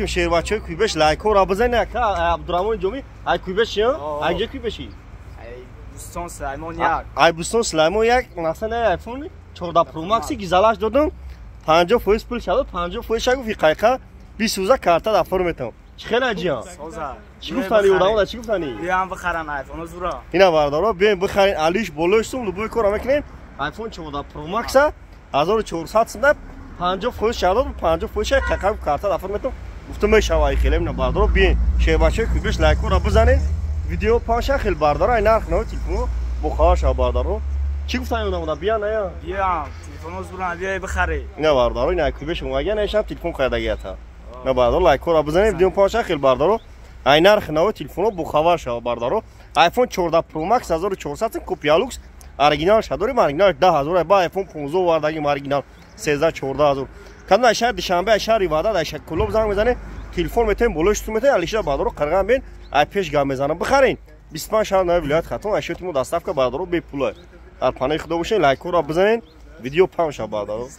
شیربچه کویبش لایکو را بزنید که عبدالرحمن جومی ای کویبش چیه؟ ای چه کویبشی؟ بوستان سلیمان یک. ای بوستان سلیمان یک مثلا آیفون 14 پرو مکسی گزارش دادم 50% پول شد 50% شد فی قیقه 20 کارت دفر میتونم خیلی عجیبه چی گفتنی اون چی گفتنی بیام بخرن آیفون زورا اینا بردارا بیاین بخرین علیش بولوشتم لبوی کار میکنین آیفون 14 پرو مکس 1400 سنت 50% شد 50% شد قیقه کارت دفر میتونم گفتم میشوای خیلی اینا بردارا بیاین شیباچه کوبش لایک رو بزنین ویدیو پاش خیلی بردارا این نرخ نو تلفن بخواش بردارا چی گفتن اونا بیا نه بیا تلفن زورا بیا بخری اینا بردارا این کوبش اومگه نشم تلفن خریدگی تا نه بردارا لایک رو بزنین ویدیو پاش خیلی بردارا این نرخ نو تلفن بخواش بردارا آیفون 14 پرو مکس 1400 کپی لوکس اورجینال شادوری مارگینال 10000 با آیفون 15 واردگی مارگینال 13 14000 کدوم شهر دوشنبه شهر ایوادا شهر کلوب زنگ میزنه تلفن میتین بولوش میتین علیشا بادرو قرغم بین ای پیش گام میزنه بخرین 25 شهر نو ولایت خاتون اشیاتمو دستاف که بادرو بی پول در پناه خدا باشین لایک رو بزنین ویدیو پام شب بادرو